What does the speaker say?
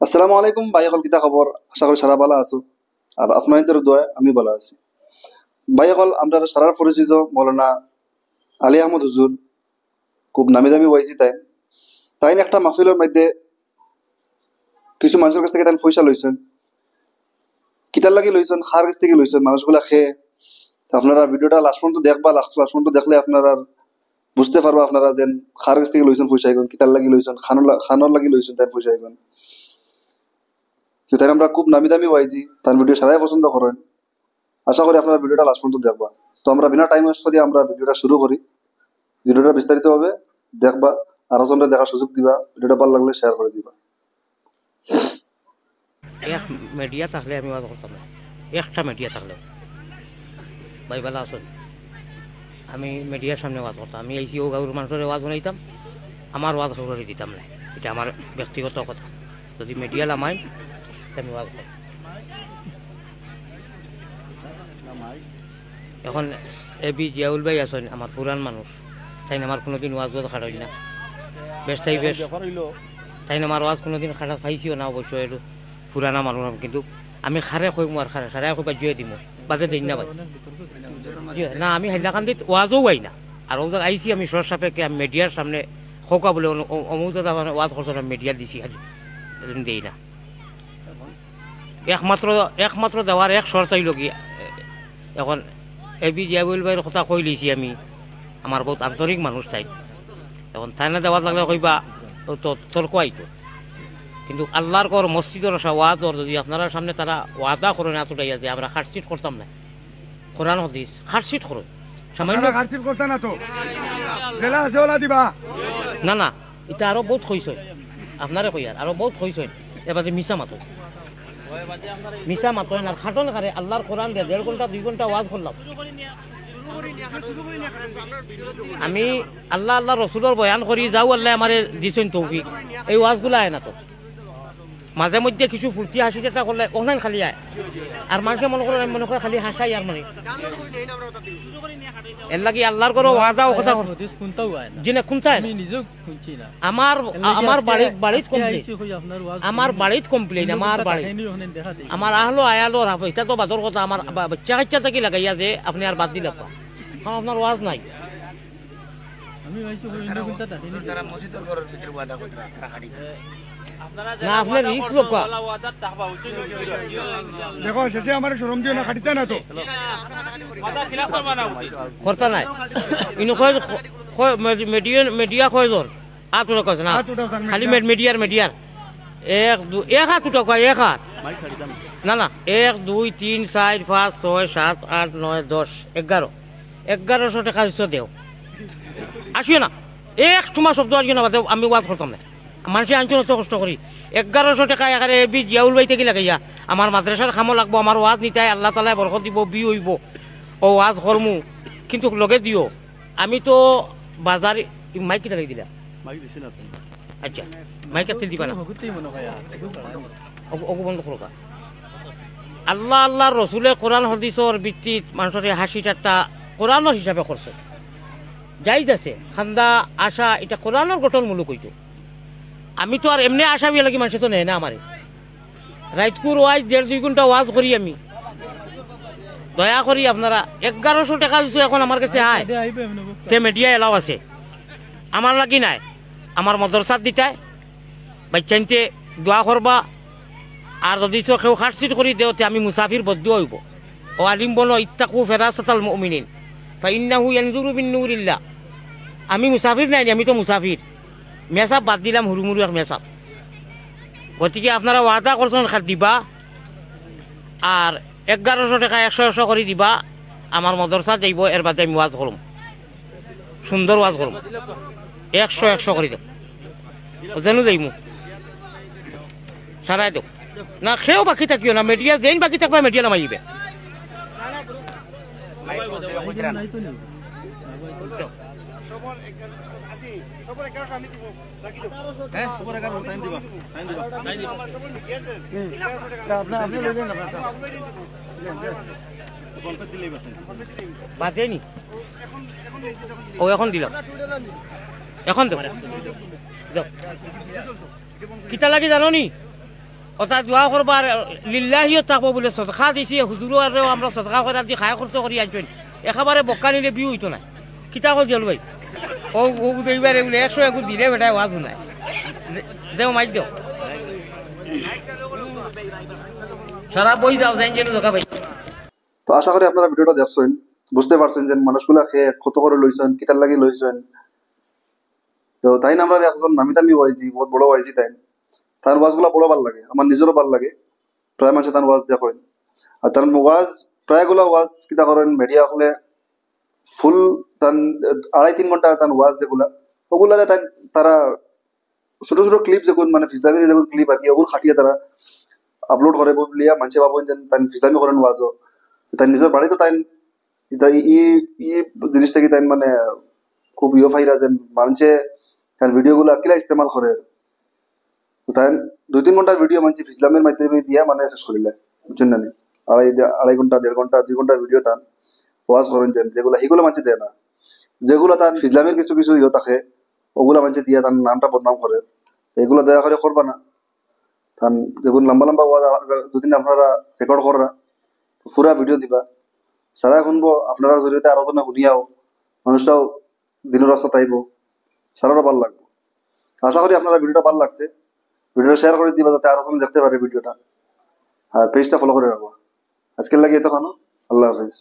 আসসালামু আলাইকুম ভাই, সকল কিতা খবর? আশা করি সারা ভালো আছো। আর আপনাদের দোয়ায় আমি ভালো আছি। ভাই সকল, আমরা সারার পরিচিত মৌলানা আলী আহমদ হুজুর, খুব নামি দামি ওয়াইজি তাই তাই একটা মাহফিলের মধ্যে কিছু মানুষের কাছ থেকে তাই পয়সা লইছেন। কিতার লাগি লইছেন, খার কাছ থেকে লইছেন, মানুষগুলা খেয়ে। তা আপনারা ভিডিওটা লাস্ট পর্যন্ত দেখবা, লাস্ট পর্যন্ত দেখলে আপনারা বুঝতে পারবা আপনারা যেন খার কাছ থেকে লইছেন পয়সা এখন, কিতার লাগি লইছেন, খানোর লাগি লইছেন তাই পয়সা এখন। তো তাই আমরা খুব নামি দামি ওয়াইজি, তার ভিডিও সারাই পছন্দ করেন। আশা করি আপনারা ভিডিওটা লাস্ট পর্যন্ত দেখবা। তো আমরা বিনা টাইম ওয়েস্ট করি আমরা ভিডিওটা শুরু করি। ভিডিওটা বিস্তারিতভাবে দেখবা, আরো জনকে দেখার সুযোগ দিবা। ভিডিওটা ভালো লাগলে শেয়ার করে দিবা। এক মিডিয়া থাকলে আমি ওয়াজ করতাম না, একটা মিডিয়া থাকলে ভাই ভালো আসুন। আমি মিডিয়ার সামনে ওয়াজ করতাম। আমি এই ও গাঁর মানুষের ওয়াজ বানাইতাম, আমার ওয়াজ করে দিতাম না। এটা আমার ব্যক্তিগত কথা। যদি মিডিয়া লামাই আমি ওয়াজ করতাম। এখন এবি জিয়াউল ভাই আছেন, আমার পুরান মানুষ, তাই আমার কোনোদিন ওয়াজ খাটাইল না। বেশ তাই বেশ তাই আমার ওয়াজ কোনোদিন খাটা পাইছিও না। অবশ্যই একটু পুরানা মানুষ, কিন্তু আমি খারে কইম আর খারে সারে কইবা জুয়ে দিম, বাজে দিন না ভাই না। আমি হাইলাকান্দিত ওয়াজও পাই না। আর ও আইসি আমি সর সাপেক্ষে আমি মিডিয়ার সামনে খোকা বলে অমুক আমার ওয়াজ করছো না, মিডিয়া দিছি খালি দেই না। একমাত্র দেওয়ার এক সর চাইল কি এখন এবি জিয়াউল ভাইয়ের কথা কই লইছি আমি। আমার বহুত আন্তরিক মানুষ চাই। এখন থানা দেওয়ার লাগলে কইবা তর্ক আইতো, কিন্তু আল্লাহর কর মসজিদের ওয়াদর যদি আপনারা সামনে তারা ওয়াদা করেন এতটাই যে আমরা হার্টসিট করতাম না, কোরআন হাদিস হার্টসিট করো সামান্য হার্টসিট করতে না তো জেলা আছে ওলা দিবা না না। এটা আরো বহুত হইছে, আপনারে কই আরো বহুত হইছে। এবার যে মিছা মাতো না খাটন কারে আল্লাহর কোরআন দিয়ে 1.5 ঘন্টা 2 ঘন্টা ওয়াজ করলাম। আমি আল্লাহ রসুলের বয়ান করি যাও, আল্লাহ আমারে দিছেন তৌফিক। এই ওয়াজগুলো আয় না তো, মাঝে মধ্যে কিছু ফুর্তি হাসি যেটা করলে ওখানে খালি আয়। আর মানুষে মনে করে খালি হাসাই। আর মানে এর লাগি আল্লাহর কোনো ওয়াদা ও কথা জিনে খুনতায় আমার বাড়িত কমপ্লেন আমার আহলো আয়ালো এটা তো বাদর কথা। আমার বাচ্চা কাচ্চা থাকি লাগাইয়া যে আপনি আর বাদ দিলে আপনার ওয়াজ নাই। না আপনার রিস্ক লোক দেখো শেষে আমার শরম দিও না, খাটিতে না তো করতে নাই। মিডিয়া কয়জন 8 টাকা না খালি মিডিয়ার 1 হাত টাকা 1 হাত না না 1 2 3 4 5 6 7 8 9 10 1100 টাকা দেও আসিও না। এক তোমার শব্দ আসিও না, আমি ওয়াজ করতাম না। মানুষে আনছো অত কষ্ট করি 1100 টাকা এখানে বি জিয়াউল ভাই থেকে লাগাইয়া আমার মাদ্রাসার খামো লাগবো, আমার ওয়াজ নিতাই আল্লাহ তালায় বরকত দিব, বি হইব ও ওয়াজ করমু। কিন্তু লগে দিও আমি তো বাজারে মাইক কিটা লাগি দিলা। আচ্ছা মাইক তেল দিবা না, ওকে বন্ধ করো। আল্লাহ রসুলে কোরআন হাদিসের ভিত্তিত মানুষের হাসি ঠাট্টা কোরআনের হিসাবে করছে, যাইজ আছে। খান্দা আশা এটা কোরআনের গঠনমূলক হইতো। আমি তো আর এমনি আশা বিয়ে লাগি মানুষ তো নেয় না আমারে। রাইতকুর ওয়াজ 1.5-2 ঘন্টা ওয়াজ করি আমি। দয়া করি আপনারা 1100 টাকা দিচ্ছ এখন আমার কাছে আয়, সে মিডিয়া এলাও আছে, আমার লাগি নাই। আমার মদরসাত দিতাই বাচ্চাইতে দোয়া করবা। আর যদি কেউ হার্টসিট করি দেওতে আমি মুসাফির বদ্ধ হইব। ও আলিম বলো ইত্তাকু ফেরাসাতাল মুমিনিন ফাইন্নাহু ইয়ানজুরু বিন নূরিল্লাহ। আমি মুসাফির নাই, আমি তো মুসাফির। মেসাব বাদ দিলাম, হুড়ুমুড়ু এক মেসাব। গতিকে আপনারা ওয়াদা করছেন খাট দিবা, আর 1100 টাকা 100 করে দিবা। আমার মদরসা যাইব, এর বাদে আমি ওয়াজ করুম, সুন্দর ওয়াজ করুম। 100 করে দেব যেন যাইমু সারাই দেব না। খেয়েও বাকি থাকিও না, মিডিয়া যেন বাকি থাকবা মিডিয়া নামাইবে। বাদেনি ও এখন দিলাম, এখন দেব কিতা লাগে জানো নি? অর্থাৎ দোয়া করবার লিল্লাহিও থাকবো বলে সদকা দিছি হুজুরও আমরা সদকা করে দি খায় খরচ করি আনছেন একেবারে বক্কা নিলে বিউ হইতো না কিতা কল জল ভাই ও ও এইবারে বলে 100 একু দিলে বেটা ওয়াজ নাই দেও মাইক দেও সারা বই দাও দেন যেন লোকা ভাই তো আশা করি আপনারা ভিডিওটা দেখছেন বুঝতে পারছেন যে মানুষগুলা খেয়ে কত করে লইছেন কিতার লাগি লইছেন তো তাই না আমরা একজন নামি দামি ওয়াইজি বহুত বড় ওয়াইজি তার ওয়াজগুলা বড় ভাল লাগে আমার নিজেরও ভাল লাগে প্রায় মানুষে তার ওয়াজ দেখেন আর তার ওয়াজ প্রায়গুলা ওয়াজ কিতা করেন মিডিয়া হলে ফুল তান 2.5-3 ঘন্টা তার ওয়াজ যেগুলা ওগুলারে তারা ছোট ছোট ক্লিপ যেগুলো মানে ফিজদামির যেগুলো ক্লিপ আর কি ওগুলো খাটিয়ে তারা আপলোড করে বলিয়া মানুষে ভাবেন যে তাই ফিজদামি করেন ওয়াজও তাই নিজের বাড়িতে তাই ই ই জিনিস থেকে তাই মানে খুব ফাইরা যে মানুষে তার ভিডিওগুলো কিলা ইস্তেমাল করে তাই 2-3 ঘন্টার ভিডিও মানুষ ইসলামের মাধ্যমে দিয়া মানে শেষ করিলে বুঝছেন না 2.5 ঘন্টা 1.5 ঘন্টা 2 ঘন্টার ভিডিও তান ওয়াজ করেন যেগুলো সেগুলো মানুষ দেয় না যেগুলো তার ইসলামের কিছু কিছু থাকে ওগুলা মানুষ দিয়া তার নামটা বদনাম করে এগুলো দয়া করে করবা না তান যেগুলো লম্বা লম্বা ওয়াজ দুদিন আপনারা রেকর্ড করা পুরা ভিডিও দিবা সারা শুনবো আপনারা জরিয়ে আরো জনে শুনিয়াও মানুষটাও দিনের রাস্তা তাইব সারারও ভালো লাগবে আশা করি আপনারা ভিডিওটা ভালো লাগছে ভিডিওটা শেয়ার করে দিবা যাতে আরো জন দেখতে পারে ভিডিওটা আর পেজটা ফলো করে রাখবো আজকের লাগে এতক্ষণ আল্লাহ হাফিজ